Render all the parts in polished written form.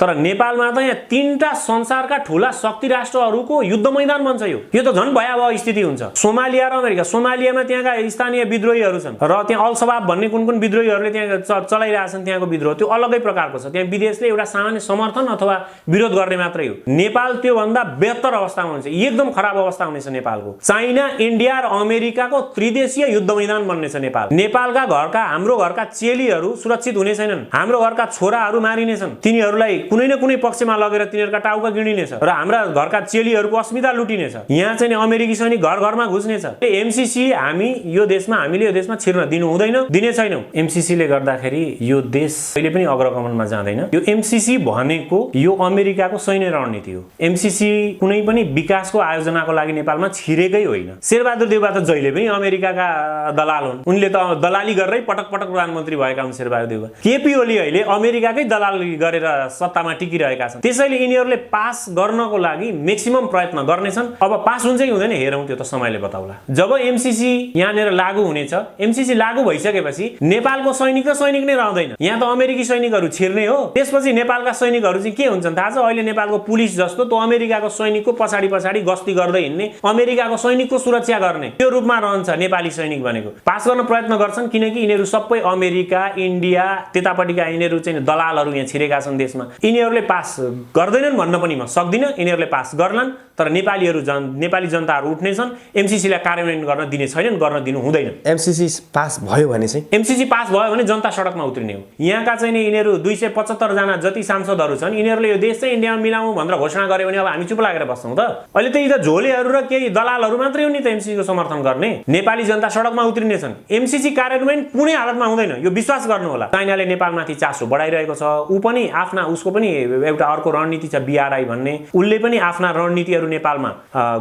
तर नेपालमा त यहाँ तीनटा संसारका ठूला शक्ति राष्ट्रहरूको युद्ध मैदान बन्छ। यो त झन् भयावह स्थिति हुन्छ। सोमालिया र अमेरिका, सोमालियामा त्यहाँका स्थानीय विद्रोहीहरू छन् र त्यहाँ अल शबाब भन्ने कुन विद्रोहीहरूले त्यहाँ चलाइरहेछन् त्यहाँको विद्रोह, त्यो अलग्गै प्रकारको छ। त्यहाँ विदेशले एउटा सामान्य समर्थन अथवा विरोध गर्ने मात्रै हो। नेपाल त्योभन्दा बेहतर अवस्थामा हुन्छ, एकदम खराब अवस्था हुनेछ नेपालको। चाइना, इन्डिया र अमेरिकाको त्रिदेशीय युद्ध मैदान बन्नेछ नेपाल। नेपालका घरका, हाम्रो घरका चेलीहरू सुरक्षित हुने छैनन्, हाम्रो घरका छोराहरू मारिनेछन्, तिनीहरूलाई कुनै न कुनै पक्षमा लगेर तिनीहरूका टाउका गिडिनेछ र हाम्रा घरका चेलीहरूको अस्मिता लुटिनेछ। यहाँ चाहिँ अमेरिकी सैनिक घर घरमा घुस्नेछ। एमसीसी हामीले यो देशमा छिर्न दिनु हुँदैन, दिने छैनौं। एमसीसीले गर्दाखेरि यो देश कहिले पनि अग्रगमनमा जाँदैन। यो एमसीसी भनेको यो अमेरिकाको सैन्य रणनीति हो। एमसीसी कुनै पनि विकासको आयोजनाको लागि नेपालमा छिरेकै होइन। शेरबहादुर देउवा त जहिले पनि अमेरिकाका दलाल हुन्, उनले त दलाली गरेरै पटक पटक प्रधानमन्त्री भएका हुन् शेरबहादुर देउवा। केपी ओली अहिले अमेरिकाकै दलाली गरेर सत्तामा टिकिरहेका छन्। त्यसैले यिनीहरूले पास गर्नको लागि म्याक्सिमम प्रयत्न गर्नेछन्। अब पास हुन्छ कि हुँदैन हेरौँ, त्यो त समयले बताउला। जब एमसीसी यहाँनिर लागू हुनेछ, एमसीसी लागू भइसकेपछि नेपालको सैनिक र सैनिक नै रहँदैन, यहाँ त अमेरिकी सैनिकहरू छिर्ने हो। त्यसपछि नेपालका सैनिकहरू चाहिँ के हुन्छन् थाहा छ? अहिले नेपालको पुलिस जस्तो त्यो अमेरिकाको सैनिकको पछाडि पछाडि गस्ती गर्दै हिँड्ने, अमेरिकाको सैनिकको सुरक्षा गर्ने त्यो रूपमा रहन्छ नेपाली सैनिक भनेको। पास गर्न प्रयत्न गर्छन् किनकि यिनीहरू सबै अमेरिका, इन्डिया त्यतापट्टिका यिनीहरू चाहिँ दलालहरू यहाँ छिरेका छन् देशमा। यिनीहरूले पास गर्दैनन् भन्न पनि म सक्दिनँ, यिनीहरूले पास गर्लान्, तर नेपाली जनताहरू उठ्नेछन्। एमसीसीलाई कार्यान्वयन गर्न दिने छैनन्, गर्न दिनु हुँदैन। एमसीसी पास भयो भने चाहिँ एमसीसी पास भयो भने जनता सडकमा उत्रिने हो। यहाँका चाहिँ यिनीहरू 275 जना जति सांसदहरू छन्, यिनीहरूले यो देश चाहिँ इन्डियामा मिलाउँ भनेर घोषणा गर्यो भने अब हामी चुप लागेर बस्छौँ त? अहिले त यी त झोलेहरू र केही दलालहरू मात्रै हो नि त एमसीसीको समर्थन गर्ने। नेपाली जनता सडकमा उत्रिनेछन्। एमसीसी कार्यान्वयन कुनै हालतमा हुँदैन, यो विश्वास गर्नु होला। चाइनाले नेपालमाथि चासो बढाइरहेको छ, ऊ पनि उसको पनि एउटा अर्को रणनीति छ BRI भन्ने, उसले पनि आफ्ना रणनीतिहरू नेपालमा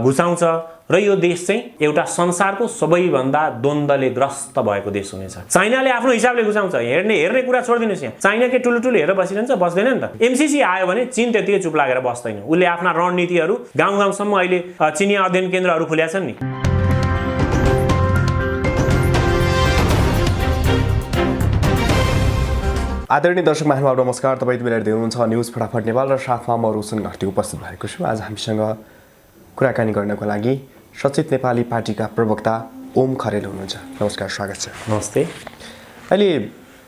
घुसाउँछ र यो देश चाहिँ एउटा संसारको सबैभन्दा द्वन्द्वले ग्रस्त भएको देश हुनेछ। चाइनाले आफ्नो हिसाबले घुसाउँछ, हेर्ने कुरा छोडिदिनुहोस्। यहाँ चाइनाकै ठुलो हेरेर बसिरहन्छ, बस्दैन नि त। एमसीसी आयो भने चीन त्यतिकै चुप लागेर बस्दैन, उसले आफ्ना रणनीतिहरू गाउँ गाउँसम्म अहिले चिनिया अध्ययन केन्द्रहरू खुल्या छन् नि। आदरणीय दर्शक महानुभाव नमस्कार, तपाईँ यति बेला हेर्दै हुनुहुन्छ न्युज फटाफट नेपाल र साथमा म रोशन घरती उपस्थित भएको छु। आज हामीसँग कुराकानी गर्नको लागि सचेत नेपाली पार्टीका प्रवक्ता ओम खरेल हुनुहुन्छ। नमस्कार, स्वागत छ। नमस्ते। अहिले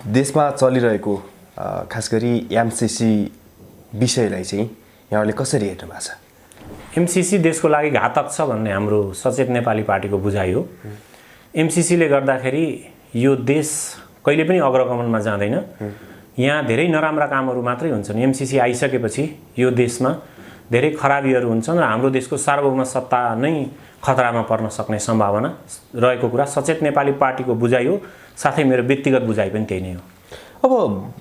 देशमा चलिरहेको खास गरी एमसीसी विषयलाई चाहिँ यहाँहरूले कसरी हेर्नु भएको छ? एमसीसी देशको लागि घातक छ भन्ने हाम्रो सचेत नेपाली पार्टीको बुझाइ हो। एमसीसीले गर्दाखेरि यो देश कहिले पनि अग्रगमनमा जाँदैन। यहाँ धेरै नराम्रा कामहरू मात्रै हुन्छन्। एमसीसी आइसकेपछि यो देशमा धेरै खराबीहरू हुन्छन् र हाम्रो देशको सार्वभौम सत्ता नै खतरामा पर्न सक्ने सम्भावना रहेको कुरा सचेत नेपाली पार्टीको बुझाइ हो। साथै मेरो व्यक्तिगत बुझाइ पनि त्यही नै हो। अब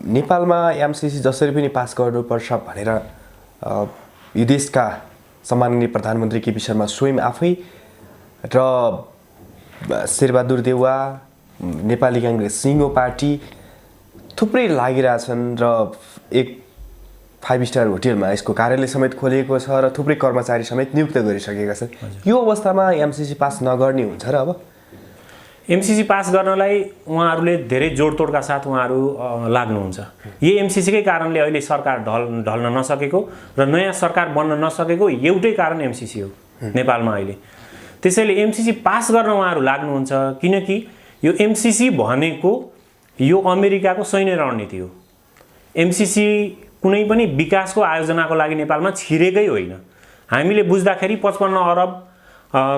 नेपालमा एमसीसी जसरी पनि पास गर्नुपर्छ भनेर यो देशका सम्माननीय प्रधानमन्त्री केपी शर्मा स्वयं आफै र शेरबहादुर देउवा, नेपाली काङ्ग्रेस सिङ्गो पार्टी थुप्रै लागिरहेछन् र एक 5 स्टार होटेलमा यसको कार्यालय समेत खोलिएको छ र थुप्रै कर्मचारी समेत नियुक्त गरिसकेका छन्। यो अवस्थामा एमसीसी पास नगर्ने हुन्छ र अब एमसीसी पास गर्नलाई उहाँहरूले धेरै जोडतोडका साथ उहाँहरू लाग्नुहुन्छ। यही एमसीसीकै कारणले अहिले सरकार ढल्न नसकेको र नयाँ सरकार बन्न नसकेको एउटै कारण एमसीसी हो नेपालमा अहिले। त्यसैले एमसीसी पास गर्न उहाँहरू लाग्नुहुन्छ किनकि यो एमसीसी भनेको यो अमेरिकाको सैन्य रणनीति हो। एमसीसी कुनै पनि विकासको आयोजनाको लागि नेपालमा छिरेकै होइन। हामीले बुझ्दाखेरि 55 अरब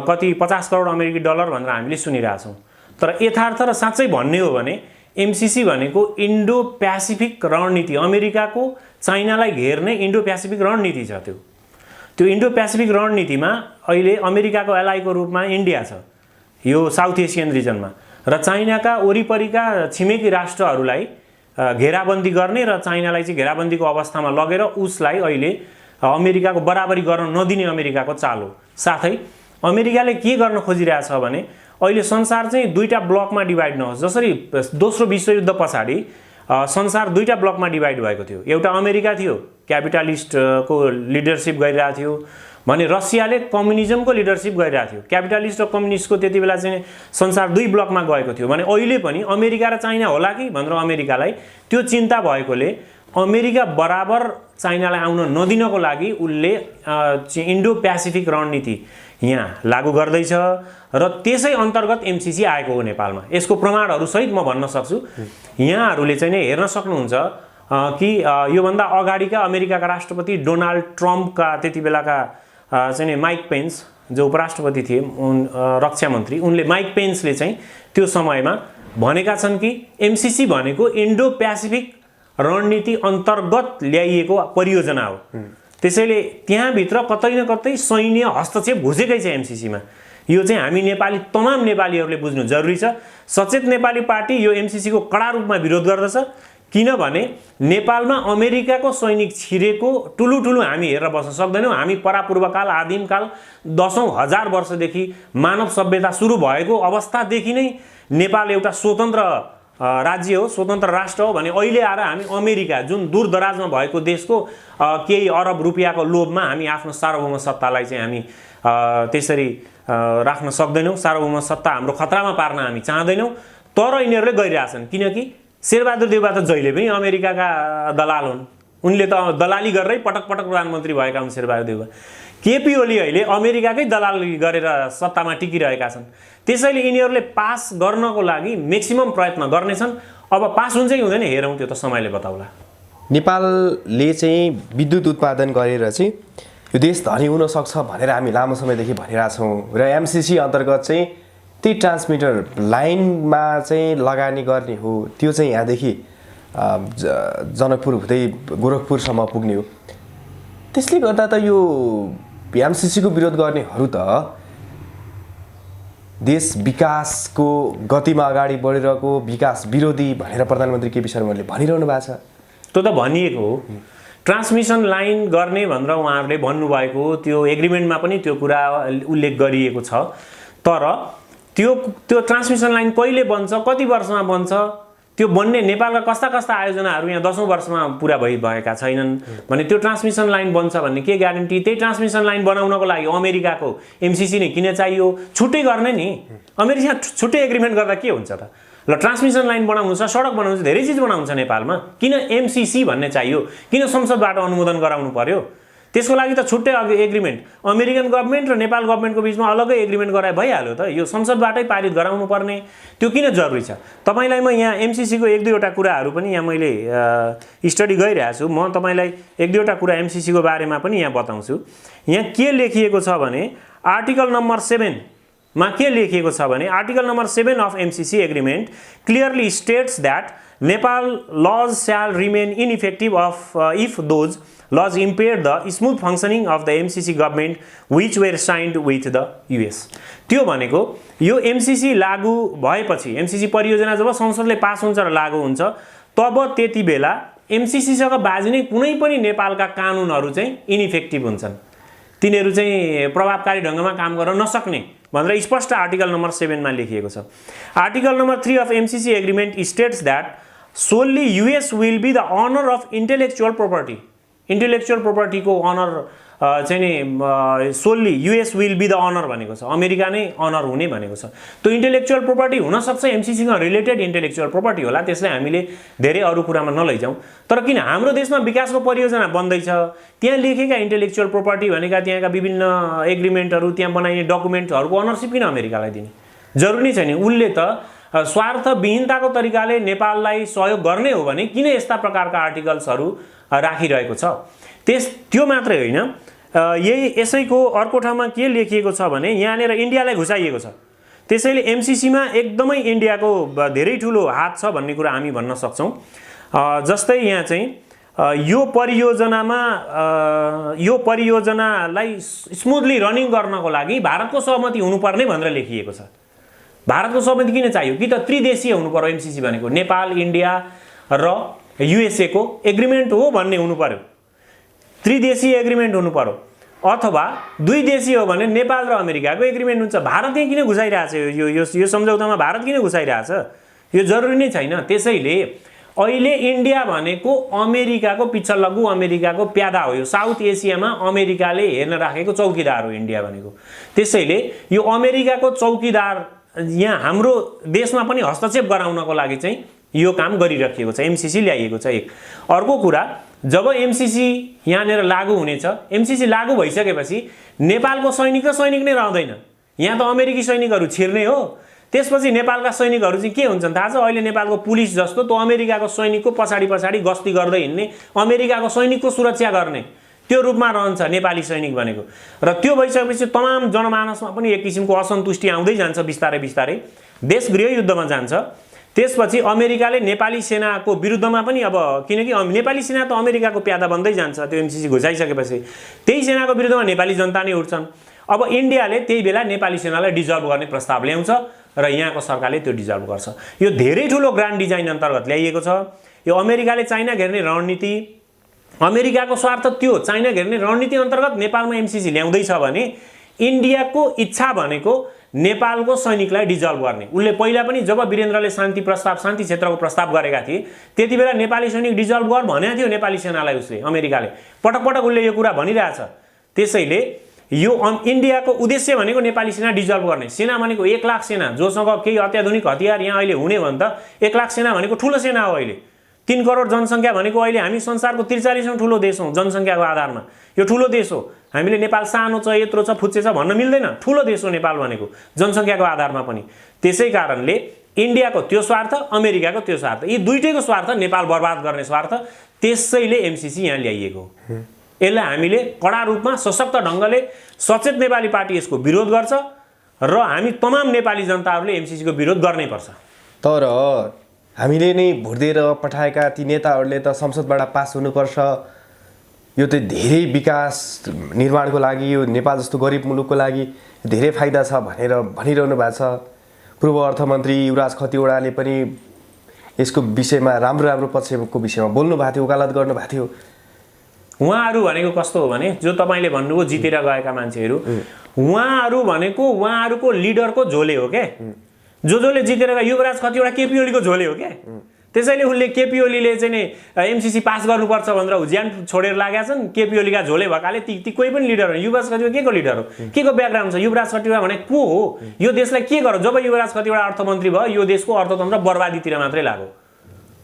कति 50 करोड अमेरिकी डलर भनेर हामीले सुनिरहेछौँ, तर यथार्थ र साँच्चै भन्ने हो भने एमसीसी भनेको इन्डो प्यासिफिक रणनीति, अमेरिकाको चाइनालाई घेर्ने इन्डो प्यासिफिक रणनीति छ। त्यो इन्डो प्यासिफिक रणनीतिमा अहिले अमेरिकाको एलाईको रूपमा इन्डिया छ यो साउथ एसियन रिजनमा, र चाइनाका वरिपरिका छिमेकी राष्ट्रहरूलाई घेराबन्दी गर्ने र चाइनालाई चाहिँ घेराबन्दीको अवस्थामा लगेर उसलाई अहिले अमेरिकाको बराबरी गर्न नदिने अमेरिकाको चाल हो। साथै अमेरिकाले के गर्न खोजिरहेछ भने अहिले संसार चाहिँ दुईटा ब्लकमा डिभाइड नहोस्। जसरी दोस्रो विश्वयुद्ध पछाडि संसार दुईटा ब्लकमा डिभाइड भएको थियो। एउटा अमेरिका थियो, क्यापिटलिस्टको लिडरसिप गरिरहेको थियो भने रसियाले कम्युनिजमको लिडरसिप गरिरहेको थियो। क्यापिटलिस्ट र कम्युनिस्टको त्यति बेला चाहिँ संसार दुई ब्लकमा गएको थियो भने अहिले पनि अमेरिका र चाइना होला कि भनेर अमेरिकालाई त्यो चिन्ता भएकोले अमेरिका बराबर चाइनालाई आउन नदिनको लागि उसले इन्डो प्यासिफिक रणनीति यहाँ लागू गर्दैछ र त्यसै अन्तर्गत एमसिसी आएको हो नेपालमा। यसको प्रमाणहरू सहित म भन्न सक्छु। यहाँहरूले चाहिँ नि हेर्न सक्नुहुन्छ कि योभन्दा अगाडिका अमेरिकाका राष्ट्रपति डोनाल्ड ट्रम्पका त्यति बेलाका चाहिँ माइक पेन्स जो उपराष्ट्रपति थिए रक्षा मन्त्री, उनले माइक पेन्सले चाहिँ त्यो समयमा भनेका छन् कि एमसिसी भनेको इन्डो प्यासिफिक रणनीति अन्तर्गत ल्याइएको परियोजना हो। त्यसैले त्यहाँभित्र कतै न कतै सैन्य हस्तक्षेप घुसेकै छ एमसिसीमा। यो चाहिँ हामी नेपाली तमाम नेपालीहरूले बुझ्नु जरुरी छ। सचेत नेपाली पार्टी यो एमसिसीको कडा रूपमा विरोध गर्दछ, किनभने नेपालमा अमेरिकाको सैनिक छिरेको ठुलो हामी हेरेर बस्न सक्दैनौँ। हामी परापूर्वकाल आदिमकाल दशौं हजार वर्षदेखि मानव सभ्यता सुरु भएको अवस्थादेखि नै नेपाल एउटा स्वतन्त्र राज्य हो, स्वतन्त्र राष्ट्र हो भने अहिले आएर हामी अमेरिका जुन दूरदराजमा भएको देशको केही अरब रुपियाँको लोभमा हामी आफ्नो सार्वभौम सत्तालाई चाहिँ हामी त्यसरी राख्न सक्दैनौँ। सार्वभौम सत्ता हाम्रो खतरामा पार्न हामी चाहँदैनौँ। तर यिनीहरूले गरिरहेछन्, किनकि शेरबहादुर देउवा त जहिले पनि अमेरिकाका दलाल हुन्। उनले त दलाली गरेरै पटक पटक प्रधानमन्त्री भएका हुन् शेरबहादुर देउवा। केपी ओली अहिले अमेरिकाकै दलाली गरेर सत्तामा टिकिरहेका छन्। त्यसैले यिनीहरूले पास गर्नको लागि म्याक्सिमम प्रयत्न गर्नेछन्। अब पास हुन्छ कि हुँदैन हेरौँ, त्यो त समयले बताउला। नेपालले चाहिँ विद्युत उत्पादन गरेर चाहिँ यो देश धनी हुन सक्छ भनेर हामी लामो समयदेखि भनिरहेछौँ र एमसिसी अन्तर्गत चाहिँ त्यही ट्रान्समिटर लाइनमा चाहिँ लगानी गर्ने हो। त्यो चाहिँ यहाँदेखि जनकपुर हुँदै गोरखपुरसम्म पुग्ने हो। त्यसले गर्दा त यो एमसिसीको विरोध गर्नेहरू त देश विकासको गतिमा अगाडि बढिरहेको विकास विरोधी भनेर प्रधानमन्त्री केपी शर्माले भनिरहनु भएको छ। त्यो त भनिएको हो। ट्रान्समिसन लाइन गर्ने भनेर उहाँहरूले भन्नुभएको हो, त्यो एग्रिमेन्टमा पनि त्यो कुरा उल्लेख गरिएको छ। तर त्यो ट्रान्समिसन लाइन कहिले बन्छ, कति वर्षमा बन्छ, त्यो बन्ने नेपालका कस्ता कस्ता आयोजनाहरू यहाँ 10औं वर्षमा पुरा भएका छैनन् भने त्यो ट्रान्समिसन लाइन बन्छ भन्ने के ग्यारेन्टी? त्यही ट्रान्समिसन लाइन बनाउनको लागि अमेरिकाको एमसिसी नै किन चाहियो? छुट्टै गर्ने नि। अमेरिका छुट्टै एग्रिमेन्ट गर्दा के हुन्छ त? ल ट्रान्समिसन लाइन बनाउनु छ, सडक बनाउनु छ, धेरै चिज बनाउनु छ नेपालमा, किन एमसिसी भन्ने चाहियो? किन संसदबाट अनुमोदन गराउनु पर्यो? त्यसको लागि त छुट्टै एग्रिमेन्ट अमेरिकन गभर्नमेन्ट र नेपाल गभर्नमेन्टको बिचमा अलग्गै एग्रिमेन्ट गराए भइहाल्यो त। यो संसदबाटै पारित गराउनु पर्ने त्यो किन जरुरी छ? तपाईलाई म यहाँ एमसिसीको एक दुईवटा कुराहरू पनि यहाँ मैले स्टडी गरिरहेको छु। म तपाईलाई एक दुईवटा कुरा एमसिसीको बारेमा पनि यहाँ बताउँछु। यहाँ के लेखिएको छ भने आर्टिकल नम्बर 7 मा के लेखिएको छ भने article number 7 of MCC agreement clearly states that Nepal laws shall remain ineffective if those laws impair the smooth functioning of the MCC government which were signed with the US। त्यो भनेको यो MCC लागू भएपछि, एमसिसी परियोजना जब संसदले pass हुन्छ र लागू हुन्छ तब त्यति बेला एमसिसीसँग बाजिने कुनै पनि नेपालका कानुनहरू चाहिँ इनइफेक्टिभ हुन्छन्, तिनीहरू चाहिँ प्रभावकारी ढङ्गमा काम गर्न नसक्ने भनेर स्पष्ट आर्टिकल नम्बर 7 मा लेखिएको छ। Article number 3 of MCC agreement states that solely US will be the owner of intellectual property। intellectual property को अनर चाहिँ नि solely US will be the owner भनेको छ, अमेरिका नै अनर हुने भनेको छ। त्यो इन्टेलेक्चुअल प्रोपर्टी हुन सक्छ एमसिसीसँग रिलेटेड इन्टेलेक्चुअल प्रोपर्टी होला, त्यसलाई हामीले धेरै अरू कुरामा नलैजाउँ। तर किन हाम्रो देशमा विकासको परियोजना बन्दैछ, त्यहाँ लेखेका इन्टेलेक्चुअल प्रोपर्टी भनेका त्यहाँका विभिन्न एग्रिमेन्टहरू, त्यहाँ बनाइने डकुमेन्टहरूको अनरसिप किन अमेरिकालाई दिने? जरुरी छैन। उसले त स्वार्थविहीनताको तरिकाले नेपाललाई सहयोग गर्ने हो भने किन यस्ता प्रकारका आर्टिकल्सहरू राखिरहेको छ? त्यो मात्रै होइन, यसैको अर्को ठाउँमा के लेखिएको छ भने यहाँनिर इन्डियालाई घुसाइएको छ। त्यसैले एमसिसीमा एकदमै इन्डियाको धेरै ठुलो हात छ भन्ने कुरा हामी भन्न सक्छौँ। जस्तै यहाँ चाहिँ यो परियोजनालाई स्मुथली रनिङ गर्नको लागि भारतको सहमति हुनुपर्ने भनेर लेखिएको छ। भारतको सहमति किन चाहियो? कि त त्रिदेशीय हुनु पर्यो एमसिसी भनेको, नेपाल, इन्डिया र युएसए को एग्रिमेन्ट हो भन्ने हुनु पर्यो, त्रिदेशीय एग्रिमेन्ट हुनु पर्यो। अथवा दुई देशीय हो भने नेपाल र अमेरिकाको एग्रिमेन्ट हुन्छ। भारत यहाँ किन घुसाइरहेछ? यो सम्झौतामा भारत किन घुसाइरहेछ? यो जरुरी नै छैन। त्यसैले अहिले इन्डिया भनेको अमेरिकाको पिछल्लगु, अमेरिकाको प्यादा हो। यो साउथ एसियामा अमेरिकाले हेर्न राखेको चौकीदार हो इन्डिया भनेको। त्यसैले यो अमेरिकाको चौकीदार यहाँ हाम्रो देशमा पनि हस्तक्षेप गराउनको लागि चाहिँ यो काम गरिराखिएको छ, एमसीसी ल्याइएको छ। एक अर्को कुरा, जब एमसीसी यहाँनिर लागू हुनेछ, एमसीसी लागू भइसकेपछि नेपालको सैनिक र सैनिक नै रहँदैन, यहाँ त अमेरिकी सैनिकहरू छिर्ने हो। त्यसपछि नेपालका सैनिकहरू चाहिँ के हुन्छन् थाहा छ? अहिले नेपालको पुलिस जस्तो त्यो अमेरिकाको सैनिकको पछाडि पछाडि गस्ती गर्दै हिँड्ने, अमेरिकाको सैनिकको सुरक्षा गर्ने त्यो रूपमा रहन्छ नेपाली सैनिक भनेको। र त्यो भइसकेपछि तमाम जनमानसमा पनि एक किसिमको असन्तुष्टि आउँदै जान्छ, बिस्तारै बिस्तारै देश गृहयुद्धमा जान्छ। त्यसपछि अमेरिकाले नेपाली सेनाको विरुद्धमा पनि, अब किनकि नेपाली सेना त अमेरिकाको प्यादा बन्दै जान्छ त्यो एमसीसी घुसाइसकेपछि, त्यही सेनाको विरुद्धमा नेपाली जनता नै उठ्छन्। अब इन्डियाले त्यही बेला नेपाली सेनालाई डिजल्भ गर्ने प्रस्ताव ल्याउँछ र यहाँको सरकारले त्यो डिजल्भ गर्छ। यो धेरै ठुलो ग्रान्ड डिजाइन अन्तर्गत ल्याइएको छ। यो अमेरिकाले चाइना घेर्ने रणनीति, अमेरिकाको स्वार्थ त्यो चाइना घेर्ने रणनीति अन्तर्गत नेपालमा एमसीसी ल्याउँदैछ भने इन्डियाको इच्छा भनेको नेपालको सैनिकलाई डिजल्भ गर्ने। उसले पहिला पनि जब वीरेन्द्रले शान्ति क्षेत्रको प्रस्ताव गरेका थिए त्यति बेला नेपाली सैनिक डिजल्भ गर भनेको थियो नेपाली सेनालाई। उसले अमेरिकाले पटक पटक उसले यो कुरा भनिरहेछ। त्यसैले यो इन्डियाको उद्देश्य भनेको नेपाली सेना डिजल्भ गर्ने। सेना भनेको 1 लाख सेना, जोसँग केही अत्याधुनिक हतियार यहाँ अहिले हुने भने त 1 लाख सेना भनेको ठुलो सेना हो। अहिले 3 करोड जनसङ्ख्या भनेको अहिले हामी संसारको 43औं ठुलो देश हौँ जनसङ्ख्याको आधारमा। यो ठुलो देश हो। हामीले नेपाल सानो छ, यत्रो छ, फुच्चे छ भन्न मिल्दैन। ठुलो देश हो नेपाल भनेको जनसङ्ख्याको आधारमा पनि। त्यसै कारणले इन्डियाको त्यो स्वार्थ, अमेरिकाको त्यो स्वार्थ, यी दुईटैको स्वार्थ नेपाल बर्बाद गर्ने स्वार्थ। त्यसैले एमसीसी यहाँ ल्याइएको हो। यसलाई हामीले कडा रूपमा सशक्त ढङ्गले सचेत नेपाली पार्टी यसको विरोध गर्छ र हामी तमाम नेपाली जनताहरूले एमसीसीको विरोध गर्नैपर्छ। तर हामीले नै भोट दिएर पठाएका ती नेताहरूले त संसदबाट पास हुनुपर्छ, यो त धेरै विकास निर्माणको लागि, यो नेपाल जस्तो गरिब मुलुकको लागि धेरै फाइदा छ भनेर भनिरहनु भएको छ। पूर्व अर्थमन्त्री युवराज खतिवडाले पनि यसको विषयमा राम्रो पक्षको विषयमा बोल्नु भएको थियो, वकालत गर्नुभएको थियो। उहाँहरू भनेको कस्तो हो भने, जो तपाईँले भन्नुभयो जितेर गएका मान्छेहरू, उहाँहरू भनेको उहाँहरूको लिडरको झोले हो क्या। जसले जितेर गए, युवराज खतिवडा केपी ओलीको झोले हो क्या। त्यसैले उसले केपी ओलीले चाहिँ नि एमसीसी पास गर्नुपर्छ भनेर उज्यान छोडेर लागेका छन्। केपी ओलीका झोले भएकाले ती कोही पनि लिडर हो। युवराज खतिवडा के को लिडर हो, के को ब्याकग्राउन्ड छ? युवराज खतिवडा भने को हो? यो देशलाई के गर्यो? जब युवराज खतिवडा अर्थमन्त्री भयो यो देशको अर्थतन्त्र बर्बादीतिर मात्रै लाग्यो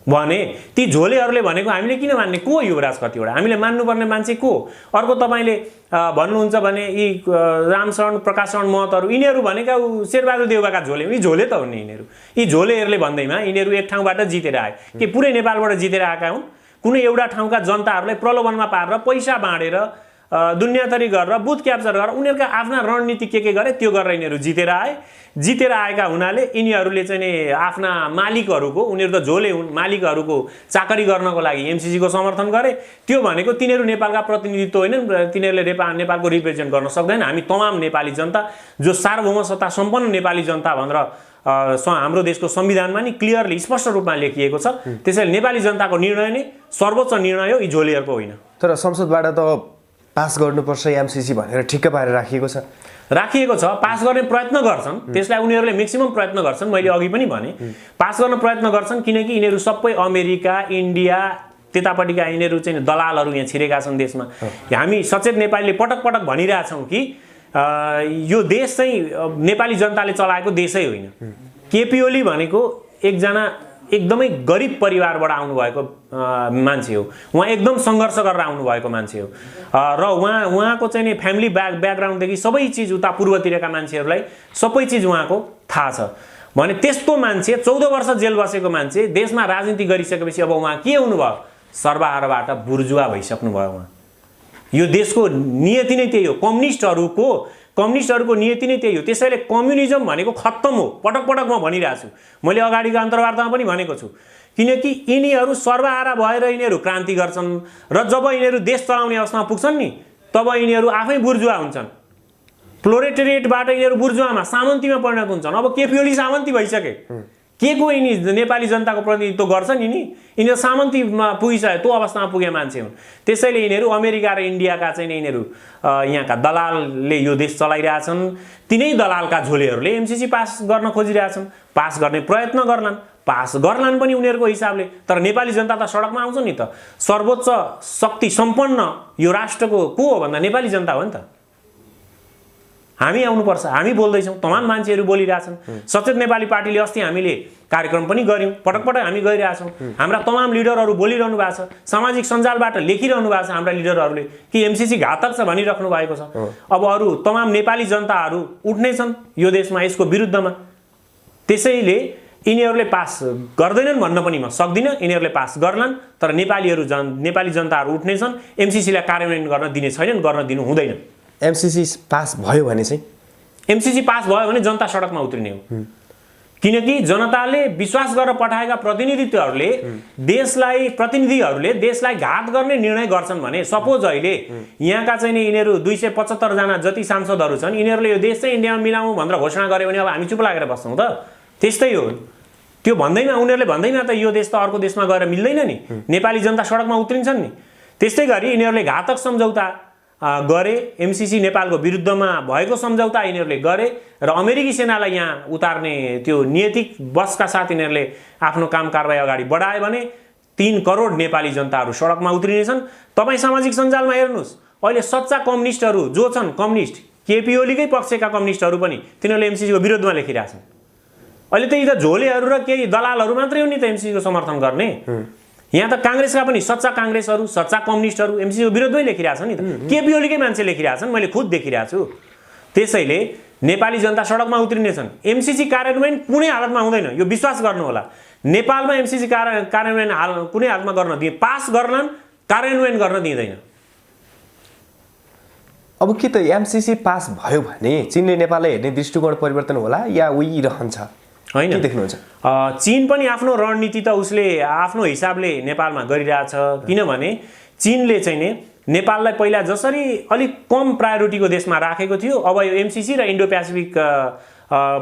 भने ती झोलेहरूले भनेको हामीले किन मान्ने? को युवराज खतिवडा? हामीले मान्नुपर्ने मान्छे को? अर्को तपाईँले भन्नुहुन्छ भने यी रामशरण प्रकाशरण महतहरू, यिनीहरू भनेका शेरबहादुर देउवाका झोले, यी झोले त हुन् नि यिनीहरू। यी झोलेहरूले भन्दैमा यिनीहरू एक ठाउँबाट जितेर आए कि पुरै नेपालबाट जितेर आएका हुन्? कुनै एउटा ठाउँका जनताहरूलाई प्रलोभनमा पारेर पैसा बाँडेर दुनियाँथरी गरेर बुथ क्याप्चर गरेर उनीहरूका आफ्ना रणनीति के गरे त्यो गरेर यिनीहरू जितेर आए। जितेर आएका हुनाले यिनीहरूले चाहिँ नि आफ्ना मालिकहरूको, उनीहरू त झोले हुन्, मालिकहरूको चाकरी गर्नको लागि एमसीसीको समर्थन गरे। त्यो भनेको तिनीहरू नेपालका प्रतिनिधित्व होइनन्, तिनीहरूले नेपालको रिप्रेजेन्ट गर्न सक्दैन। हामी तमाम नेपाली जनता जो सार्वभौम सत्ता सम्पन्न नेपाली जनता भनेर हाम्रो देशको संविधानमा नि क्लियरली स्पष्ट रूपमा लेखिएको छ। त्यसैले नेपाली जनताको निर्णय नै सर्वोच्च निर्णय हो, यी झोलेहरूको होइन। तर संसदबाट त पास गर्नुपर्छ एमसीसी भनेर ठिक्क पारेर राखिएको छ। पास गर्ने प्रयत्न गर्छन्, त्यसलाई उनीहरूले म्याक्सिमम प्रयत्न गर्छन्। मैले अघि पनि भने पास गर्न प्रयत्न गर्छन् किनकि यिनीहरू सबै अमेरिका, इन्डिया त्यतापट्टिका यिनीहरू चाहिँ दलालहरू यहाँ छिरेका छन् देशमा। हामी सचेत नेपालीले पटक पटक भनिरहेछौँ कि यो देश चाहिँ नेपाली जनताले चलाएको देशै होइन। केपी ओली भनेको एकजना एकदमै गरिब परिवारबाट आउनुभएको मान्छे हो। उहाँ एकदम सङ्घर्ष गरेर आउनुभएको मान्छे हो र उहाँको चाहिँ नि फ्यामिली ब्याकग्राउन्डदेखि सबै चिज उता पूर्वतिरका मान्छेहरूलाई सबै चिज उहाँको थाहा छ भने त्यस्तो मान्छे 14 वर्ष जेल बसेको मान्छे देशमा राजनीति गरिसकेपछि अब उहाँ के हुनुभयो? सर्वहाराबाट बुर्जुवा भइसक्नुभयो उहाँ। यो देशको नियति नै त्यही हो। कम्युनिस्टहरूको नियति नै त्यही हो। त्यसैले कम्युनिजम भनेको खत्तम हो। पटक पटक म भनिरहेको छु, मैले अगाडिको अन्तर्वार्तामा पनि भनेको छु। किनकि यिनीहरू सर्वहारा भएर यिनीहरू क्रान्ति गर्छन् र जब यिनीहरू देश चलाउने अवस्थामा पुग्छन् नि तब यिनीहरू आफै बुर्जुवा हुन्छन्। प्रोलेटेरिएटबाट यिनीहरू बुर्जुवामा, सामन्तीमा परिणत हुन्छन्। अब केपी ओली सामन्ती भइसके, के को यिनी नेपाली जनताको प्रतिनिधित्व गर्छन्? यिनीहरू सामन्तीमा पुगिसके, त्यो अवस्थामा पुगे मान्छे हुन्। त्यसैले यिनीहरू अमेरिका र इन्डियाका चाहिँ यिनीहरू यहाँका दलालले यो देश चलाइरहेछन्। तिनै दलालका झोलेहरूले एमसीसी पास गर्न खोजिरहेछन्। पास गर्ने प्रयत्न गर्लान् पनि उनीहरूको हिसाबले। तर नेपाली जनता त सडकमा आउँछ नि त। सर्वोच्च शक्ति सम्पन्न यो राष्ट्रको को हो भन्दा नेपाली जनता हो नि त। हामी आउनुपर्छ। हामी बोल्दैछौँ, तमाम मान्छेहरू बोलिरहेछन्। सचेत नेपाली पार्टीले अस्ति हामीले कार्यक्रम पनि गऱ्यौँ, पटक पटक हामी गरिरहेछौँ। हाम्रा तमाम लिडरहरू बोलिरहनु भएको छ, सामाजिक सञ्जालबाट लेखिरहनु भएको छ हाम्रा लिडरहरूले कि एमसीसी घातक छ भनिराख्नु भएको छ। अब अरू तमाम नेपाली जनताहरू उठ्नै छन् यो देशमा यसको विरुद्धमा। त्यसैले यिनीहरूले पास गर्दैनन् भन्न पनि म सक्दिनँ, यिनीहरूले पास गर्लान्, तर नेपाली जनताहरू उठ्नै छन्, एमसीसीलाई कार्यान्वयन गर्न दिने छैनन्, गर्न दिनु हुँदैन। एमसीसी पास भयो भने चाहिँ एमसीसी पास भयो भने जनता सडकमा उत्रिने हो। किनकि जनताले विश्वास गरेर पठाएका प्रतिनिधिहरूले देशलाई घात गर्ने निर्णय गर्छन् भने, सपोज अहिले यहाँका चाहिँ यिनीहरू 275 जना जति सांसदहरू छन्, यिनीहरूले यो देश चाहिँ इन्डियामा मिलाउँ भनेर घोषणा गर्यो भने अब हामी चुप लागेर बस्छौँ त? त्यस्तै हो। त्यो उनीहरूले भन्दैमा त यो देश त अर्को देशमा गएर मिल्दैन नि, नेपाली जनता सडकमा उत्रिन्छन् नि। त्यस्तै गरी यिनीहरूले घातक सम्झौता गरे, एमसीसी नेपालको विरुद्धमा भएको सम्झौता यिनीहरूले गरे र अमेरिकी सेनालाई यहाँ उतार्ने त्यो नीतिक बसका साथ यिनीहरूले आफ्नो काम कारबाही अगाडि बढायो भने 3 करोड नेपाली जनताहरू सडकमा उत्रिनेछन्। तपाईँ सामाजिक सञ्जालमा हेर्नुहोस्, अहिले सच्चा कम्युनिस्टहरू जो छन्, कम्युनिस्ट केपी ओलीकै पक्षका कम्युनिस्टहरू पनि तिनीहरूले एमसीसीको विरोधमा लेखिरहेछन्। अहिले त यी त झोलेहरू र केही दलालहरू मात्रै हो नि त एमसीसीको समर्थन गर्ने। यहाँ त काङ्ग्रेसका पनि सच्चा काङ्ग्रेसहरू, सच्चा कम्युनिस्टहरू एमसीसीको विरोधमै लेखिरहेछन् नि त। केपी ओलीकै मान्छे लेखिरहेछन्, मैले खुद देखिरहेको छु। त्यसैले नेपाली जनता सडकमा उत्रिनेछन्। एमसीसी कार्यान्वयन कुनै हालतमा हुँदैन, यो विश्वास गर्नु होला। नेपालमा एमसीसी कार्यान्वयन कुनै हालतमा गर्न दिए, पास गर्लान्, कार्यान्वयन गर्न दिँदैन। अब के त एमसीसी पास भयो भने चीनले नेपाललाई हेर्ने दृष्टिकोण परिवर्तन होला या उही रहन्छ? होइन, के देख्नुहुन्छ? चीन पनि आफ्नो रणनीति त उसले आफ्नो हिसाबले नेपालमा गरिरहेछ। किनभने चीनले चाहिँ नि नेपाललाई पहिला जसरी अलिक कम प्रायोरिटीको देशमा राखेको थियो, अब यो एमसीसी र इन्डो पेसिफिक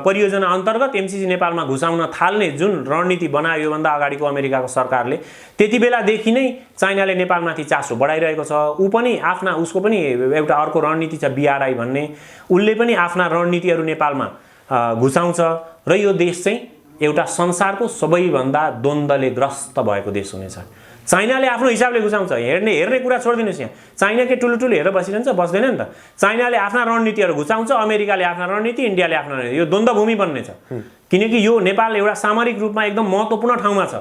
परियोजना अन्तर्गत एमसीसी नेपालमा घुसाउन थाल्ने जुन रणनीति बनायो योभन्दा अगाडिको अमेरिकाको सरकारले, त्यति बेलादेखि नै चाइनाले नेपालमाथि चासो बढाइरहेको छ। उसको पनि एउटा अर्को रणनीति छ BRI भन्ने, उसले पनि आफ्ना रणनीतिहरू नेपालमा घुसाउँछ र यो देश चाहिँ एउटा संसारको सबैभन्दा द्वन्द्वले ग्रस्त भएको देश हुनेछ। चाइनाले आफ्नो हिसाबले घुसाउँछ। हेर्ने कुरा छोडिदिनुहोस्, यहाँ चाइनाकै ठुलो हेरेर बसिरहन्छ, बस्दैन नि त। चाइनाले आफ्ना रणनीतिहरू घुसाउँछ, अमेरिकाले आफ्ना रणनीति, इन्डियाले आफ्ना रणनीति, यो द्वन्द्व भूमि बन्नेछ। किनकि यो नेपाल एउटा सामरिक रूपमा एकदम महत्त्वपूर्ण ठाउँमा छ।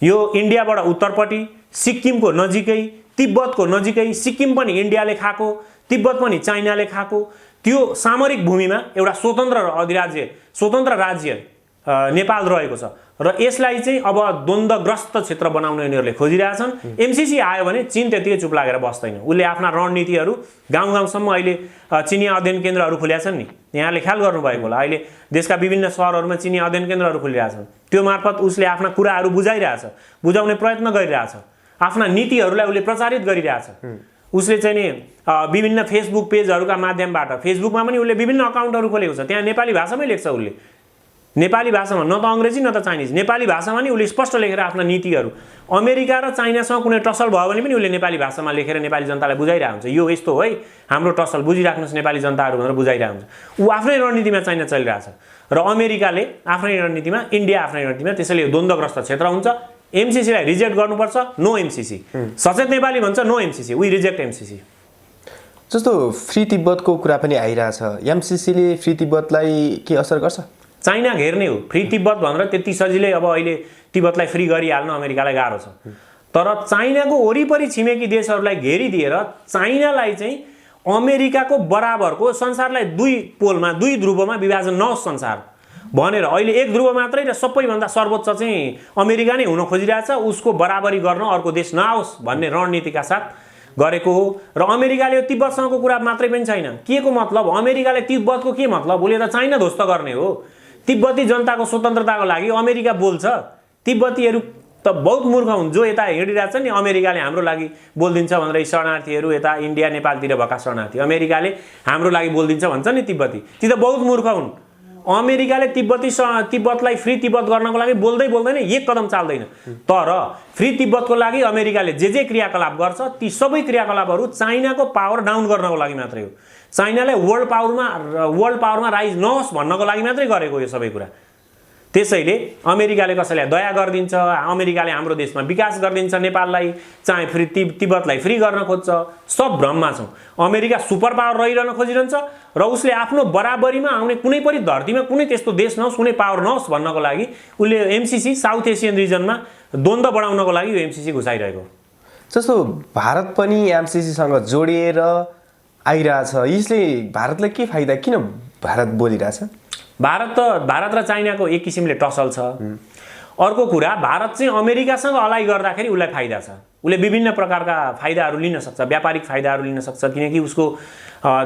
यो इन्डियाबाट उत्तरपट्टि, सिक्किमको नजिकै, तिब्बतको नजिकै, सिक्किम पनि इन्डियाले खाएको, तिब्बत पनि चाइनाले खाएको, त्यो सामरिक भूमिमा एउटा स्वतन्त्र राज्य नेपाल रहेको छ र यसलाई चाहिँ अब द्वन्द्वग्रस्त क्षेत्र बनाउन यिनीहरूले खोजिरहेछन्। एमसीसी आयो भने चीन त्यतिकै चुप लागेर बस्दैन। उसले आफ्ना रणनीतिहरू गाउँसम्म अहिले चिनिया अध्ययन केन्द्रहरू खुलेका छन् नि, यहाँले ख्याल गर्नुभएको होला। अहिले देशका विभिन्न सहरहरूमा चिनिया अध्ययन केन्द्रहरू खुलिरहेछन्। त्यो मार्फत उसले आफ्ना कुराहरू बुझाउने प्रयत्न गरिरहेछ, आफ्ना नीतिहरूलाई उसले प्रचारित गरिरहेछ। उसले चाहिँ नि विभिन्न फेसबुक पेजहरूका माध्यमबाट, फेसबुकमा पनि उसले विभिन्न अकाउन्टहरू खोलेको छ, त्यहाँ नेपाली भाषामै लेख्छ। उसले नेपाली भाषामा, न त अङ्ग्रेजी न त चाइनिज, नेपाली भाषामा नि उसले स्पष्ट लेखेर आफ्ना नीतिहरू अमेरिका र चाइनासँग कुनै टसल भयो भने पनि उसले नेपाली भाषामा लेखेर नेपाली जनतालाई बुझाइरहेको हुन्छ। यो यस्तो है, हाम्रो टसल बुझिराख्नुहोस् नेपाली जनताहरू भनेर बुझाइरहेको हुन्छ। ऊ आफ्नै रणनीतिमा चाइना चलिरहेछ र अमेरिकाले आफ्नै रणनीतिमा, इन्डिया आफ्नै रणनीतिमा। त्यसैले यो द्वन्द्वग्रस्त क्षेत्र हुन्छ। एमसीसीलाई रिजेक्ट गर्नुपर्छ, नो एमसीसी। सचेत नेपाली भन्छ no MCC, we reject MCC. जस्तो फ्री तिब्बतको कुरा पनि आइरहेछ, एमसीसीले फ्री तिब्बतलाई के असर गर्छ? चाइना घेर्ने हो। फ्री तिब्बत भनेर त्यति सजिलै अब अहिले तिब्बतलाई फ्री गरिहाल्न अमेरिकालाई गाह्रो छ। तर चाइनाको वरिपरि छिमेकी देशहरूलाई घेरिदिएर चाइनालाई चाहिँ अमेरिकाको बराबरको, संसारलाई 2 ध्रुवमा विभाजन नहोस् संसार भनेर अहिले 1 ध्रुव मात्रै र सबैभन्दा सर्वोच्च चाहिँ अमेरिका नै हुन खोजिरहेछ, उसको बराबरी गर्न अर्को देश नआओस् भन्ने रणनीतिका साथ गरेको हो। र अमेरिकाले यो तिब्बतसँगको कुरा मात्रै पनि छैन। के को मतलब? अमेरिकाले तिब्बतको के मतलब? उसले त चाइना ध्वस्त गर्ने हो। तिब्बती जनताको स्वतन्त्रताको लागि अमेरिका बोल्छ। तिब्बतीहरू त बहुत मूर्ख हुन्, जो यता हिँडिरहेछ नि अमेरिकाले हाम्रो लागि बोलिदिन्छ भनेर, शरणार्थीहरू यता इन्डिया नेपालतिर भएका शरणार्थी अमेरिकाले हाम्रो लागि बोलिदिन्छ भन्छ नि तिब्बती, ती त बहुत मूर्ख हुन्। अमेरिकाले तिब्बतलाई फ्री तिब्बत गर्नको लागि बोल्दैन, 1 कदम चाल्दैन। तर फ्री तिब्बतको लागि अमेरिकाले जे क्रियाकलाप गर्छ ती सबै क्रियाकलापहरू चाइनाको पावर डाउन गर्नको लागि मात्रै हो। चाइनालाई वर्ल्ड पावरमा राइज नहोस् भन्नको लागि मात्रै गरेको यो सबै कुरा। त्यसैले अमेरिकाले कसैलाई दया गरिदिन्छ, अमेरिकाले हाम्रो देशमा विकास गरिदिन्छ, नेपाललाई चाहे फ्री तिब्बतलाई फ्री गर्न खोज्छ, सब भ्रममा छौँ। अमेरिका सुपर पावर रहिरहन खोजिरहन्छ र उसले आफ्नो बराबरीमा आउने कुनै पनि धरतीमा कुनै त्यस्तो देश नहोस्, कुनै पावर नहोस् भन्नको लागि उसले एमसीसी साउथ एसियन रिजनमा द्वन्द्व बढाउनको लागि यो एमसीसी घुसाइरहेको। जस्तो भारत पनि एमसीसीसँग जोडिएर आइरहेछ, यसले भारतलाई के फाइदा, किन भारत बोलिरहेछ? भारत र चाइनाको एक किसिमले टसल छ। अर्को कुरा, भारत चाहिँ अमेरिकासँग अलाइ गर्दाखेरि उसलाई फाइदा छ, उसले विभिन्न प्रकारका फाइदाहरू लिन सक्छ, व्यापारिक फाइदाहरू लिन सक्छ, किनकि उसको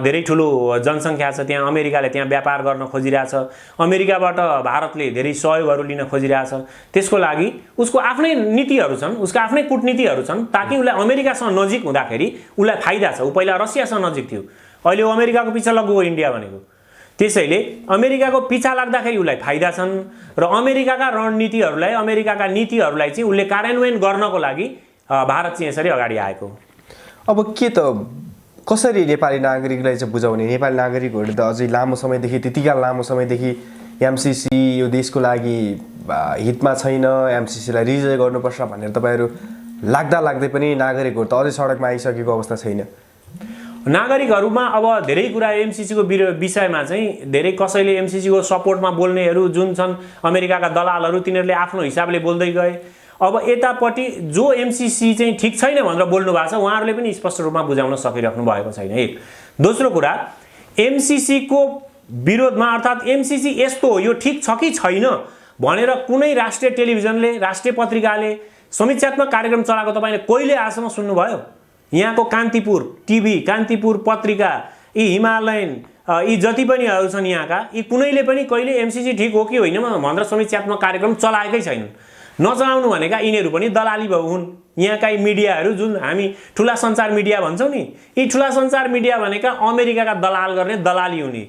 धेरै ठुलो जनसङ्ख्या छ त्यहाँ, अमेरिकाले त्यहाँ व्यापार गर्न खोजिरहेछ, अमेरिकाबाट भारतले धेरै सहयोगहरू लिन खोजिरहेछ। त्यसको लागि उसको आफ्नै नीतिहरू छन्, उसको आफ्नै कूटनीतिहरू छन्, ताकि उसलाई अमेरिकासँग नजिक हुँदाखेरि उसलाई फाइदा छ। ऊ पहिला रसियासँग नजिक थियो, अहिले ऊ अमेरिकाको पिछा लगेको इन्डिया भनेको। त्यसैले अमेरिकाको पिछा लाग्दाखेरि उसलाई फाइदा छन् र अमेरिकाका रणनीतिहरूलाई, अमेरिकाका नीतिहरूलाई चाहिँ उसले कार्यान्वयन गर्नको लागि भारत चाहिँ यसरी अगाडि आएको। अब के त कसरी नेपाली नागरिकलाई चाहिँ बुझाउने? नेपाली नागरिकहरूले त अझै लामो समयदेखि, त्यतिका लामो समयदेखि एमसीसी यो देशको लागि हितमा छैन, एमसीसीलाई रिजेक्ट गर्नुपर्छ भनेर तपाईँहरू लाग्दै पनि नागरिकहरू त अझै सडकमा आइसकेको अवस्था छैन। नागरिकहरूमा अब धेरै कुरा एमसीसीको विषयमा चाहिँ धेरै कसैले एमसीसीको सपोर्टमा बोल्नेहरू जुन छन् अमेरिकाका दलालहरू, तिनीहरूले आफ्नो हिसाबले बोल्दै गए। अब यतापट्टि जो एमसीसी चाहिँ ठिक छैन भनेर बोल्नु भएको छ, उहाँहरूले पनि स्पष्ट रूपमा बुझाउन सकिराख्नु भएको छैन। एक दोस्रो कुरा, एमसीसीको विरोधमा अर्थात् एमसीसी यस्तो हो, यो ठिक छ कि छैन भनेर कुनै राष्ट्रिय टेलिभिजनले, राष्ट्रिय पत्रिकाले समीक्षात्मक कार्यक्रम चलाएको तपाईँले कहिले आजसम्म सुन्नुभयो? यहाँको कान्तिपुर टिभी, कान्तिपुर पत्रिका, यी हिमालयन, यी जति पनि छन् यहाँका, यी कुनैले पनि कहिले एमसीसी ठिक हो कि होइन भनेर समीक्षात्मक कार्यक्रम चलाएकै छैनन्। नचलाउनु भनेका यिनीहरू पनि दलाली हुन्। यहाँका मिडियाहरू जुन हामी ठुला सञ्चार मिडिया भन्छौँ नि, यी ठुला सञ्चार मिडिया भनेका अमेरिकाका दलाल गर्ने दलाली हुने।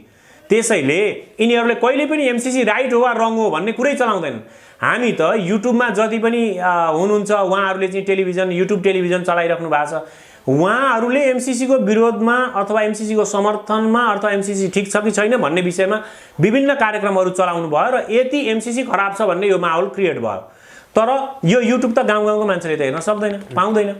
त्यसैले यिनीहरूले कहिले पनि एमसीसी राइट हो वा रङ हो भन्ने कुरै चलाउँदैनन्। हामी त युट्युबमा जति पनि हुनुहुन्छ उहाँहरूले चाहिँ टेलिभिजन, युट्युब टेलिभिजन चलाइराख्नु भएको छ, उहाँहरूले एमसीसीको विरोधमा अथवा एमसीसीको समर्थनमा अथवा एमसीसी ठिक छ कि छैन भन्ने विषयमा विभिन्न कार्यक्रमहरू चलाउनु भयो र यति एमसीसी खराब छ भन्ने यो माहौल क्रिएट भयो। तर यो युट्युब त गाउँ गाउँको मान्छेले त हेर्न सक्दैन, पाउँदैन,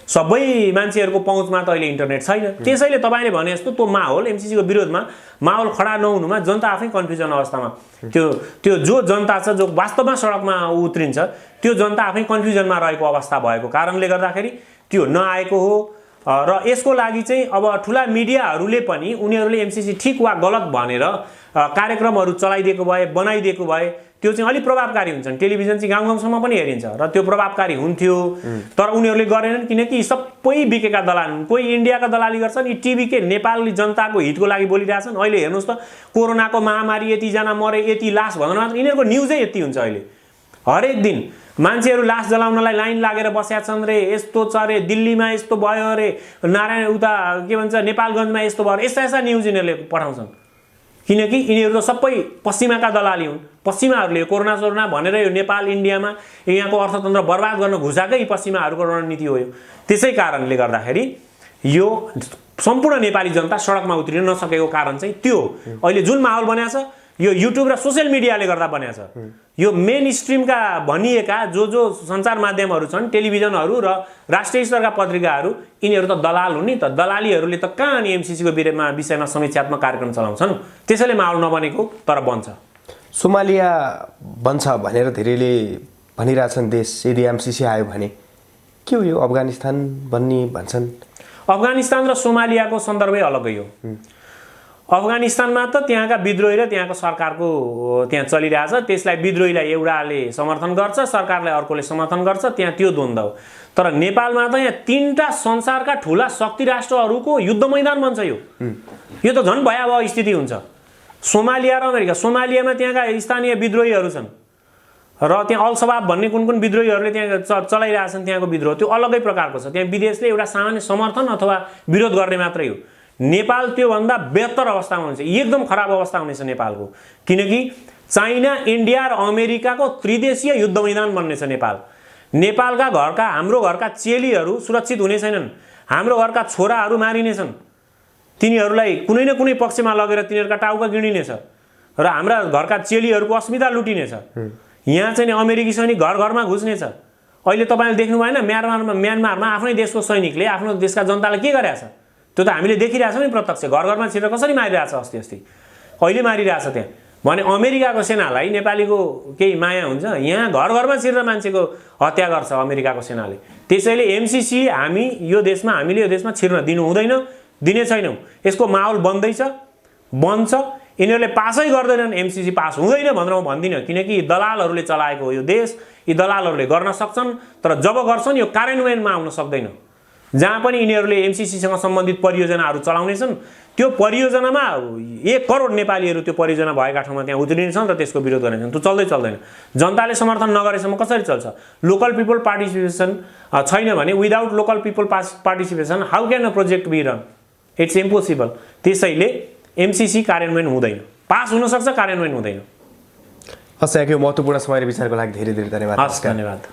सबै मान्छेहरूको पहुँचमा त अहिले इन्टरनेट छैन। त्यसैले तपाईँले भने जस्तो त्यो माहौल एमसीसीको विरोधमा माहौल खडा नहुनुमा जनता आफै कन्फ्युजन अवस्थामा, त्यो जो जनता छ जो वास्तवमा सडकमा उत्रिन्छ त्यो जनता आफै कन्फ्युजनमा रहेको अवस्था भएको कारणले गर्दाखेरि त्यो नआएको हो। र यसको लागि चाहिँ अब ठुला मिडियाहरूले पनि उनीहरूले एमसीसी ठिक वा गलत भनेर कार्यक्रमहरू चलाइदिएको भए, बनाइदिएको भए त्यो चाहिँ अलिक प्रभावकारी हुन्छन्। टेलिभिजन चाहिँ गाउँ गाउँसम्म पनि हेरिन्छ र त्यो प्रभावकारी हुन्थ्यो, तर उनीहरूले गरेनन् किनकि सबै बिकेका दलाल हुन्। कोही इन्डियाका दलाली गर्छन्, यी टिभीकै नेपाली जनताको हितको लागि बोलिरहेछन्। अहिले हेर्नुहोस् त, कोरोनाको महामारी यतिजना मरे, यति लास भन्नु मात्र यिनीहरूको न्युजै यति हुन्छ। अहिले हरेक दिन मान्छेहरू लास जलाउनलाई लाइन लागेर बसेका छन् रे, यस्तो छ रे, दिल्लीमा यस्तो भयो अरे, नारायण उता के भन्छ नेपालगञ्जमा यस्तो भयो, यस्ता न्युज यिनीहरूले पठाउँछन्। किनकि यिनीहरू त सबै पश्चिमाका दलाली हुन्। पश्चिमाहरूले कोरोना सोरोना भनेर यो नेपाल इन्डियामा यहाँको अर्थतन्त्र बर्बाद गर्न घुसाएकै पश्चिमाहरूको रणनीति हो यो। त्यसै कारणले गर्दाखेरि यो सम्पूर्ण नेपाली जनता सडकमा उत्रिन नसकेको कारण चाहिँ त्यो अहिले जुन माहौल बनाएको छ यो युट्युब र सोसियल मिडियाले गर्दा बनाएको छ। यो मेन स्ट्रिमका भनिएका जो सञ्चार माध्यमहरू छन्, टेलिभिजनहरू र राष्ट्रिय स्तरका पत्रिकाहरू, यिनीहरू त दलाल हुन् नि त। दलालीहरूले त कहाँ नि एमसीसीको विषयमा समीक्षात्मक कार्यक्रम चलाउँछन्। त्यसैले माहौल नबनेको तर बन्छ। सोमालिया बन्छ भनेर धेरैले भनिरहेछन् देश, यदि एमसीसी आयो भने के हो यो अफगानिस्तान बन्ने भन्छन्। अफगानिस्तान र सोमालियाको सन्दर्भै अलग्गै हो। अफगानिस्तानमा त त्यहाँका विद्रोही र त्यहाँको सरकारको त्यहाँ चलिरहेछ, त्यसलाई विद्रोहीलाई एउटाले समर्थन गर्छ, सरकारलाई अर्कोले समर्थन गर्छ, त्यहाँ त्यो द्वन्द्व हो। तर नेपालमा त यहाँ तीनटा संसारका ठुला शक्ति राष्ट्रहरूको युद्ध मैदान बन्छ। यो त झन् भयावह स्थिति हुन्छ। सोमालिया र अमेरिका, सोमालियामा त्यहाँका स्थानीय विद्रोहीहरू छन् र त्यहाँ अल-शबाब भन्ने कुन विद्रोहीहरूले त्यहाँ चलाइरहेछन्। त्यहाँको विद्रोह त्यो अलग्गै प्रकारको छ। त्यहाँ विदेशले एउटा सामान्य समर्थन अथवा विरोध गर्ने मात्रै हो। नेपाल त्योभन्दा बेहतर अवस्थामा हुन्छ, एकदम खराब अवस्था हुनेछ नेपालको, किनकि चाइना, इन्डिया र अमेरिकाको त्रिदेशीय युद्ध मैदान बन्नेछ नेपाल। नेपालका घरका, हाम्रो घरका चेलीहरू सुरक्षित हुने छैनन्, हाम्रो घरका छोराहरू मारिनेछन्, तिनीहरूलाई कुनै न कुनै पक्षमा लगेर तिनीहरूका टाउका गिडिनेछ। र हाम्रा घरका चेलीहरूको अस्मिता लुटिनेछ। यहाँ चाहिँ नि अमेरिकी सैनिक घर घरमा घुस्नेछ। अहिले तपाईँले देख्नु भएन म्यानमारमा आफ्नै देशको सैनिकले आफ्नो देशका जनतालाई के गरेछ? त्यो त हामीले देखिरहेछौँ नि प्रत्यक्ष। घर घरमा छिरेर कसरी मारिरहेछ अस्ति अहिले मारिरहेछ त्यहाँ। भने अमेरिकाको सेनालाई नेपालीको केही माया हुन्छ? यहाँ घर घरमा छिरेर मान्छेको हत्या गर्छ अमेरिकाको सेनाले। त्यसैले एमसीसी हामीले यो देशमा छिर्न दिनु हुँदैन, दिने छैनौँ। यसको माहौल बन्छ। यिनीहरूले पासै गर्दैनन्, एमसीसी पास हुँदैन भनेर म भन्दिनँ, किनकि दलालहरूले चलाएको हो यो देश। यी दलालहरूले गर्न सक्छन्, तर जब गर्छन् यो कार्यान्वयनमा आउन सक्दैन। जहाँ पनि यिनीहरूले एमसीसीसँग सम्बन्धित परियोजनाहरू चलाउनेछन्, त्यो परियोजनामा 1 करोड नेपालीहरू त्यो परियोजना भएका ठाउँमा त्यहाँ उत्रिनेछन् र त्यसको विरोध गर्नेछन्। त्यो चल्दैन। जनताले समर्थन नगरेसम्म कसरी चल्छ? लोकल पिपल पार्टिसिपेसन छैन भने, without local people participation how can a project be run? It's impossible. त्यसैले एमसीसी कार्यान्वयन हुँदैन। पास हुन सक्छ, कार्यान्वयन हुँदैन। हस्, यहाँको महत्त्वपूर्ण समय र विचारको लागि धेरै धेरै धन्यवाद। हस्, धन्यवाद।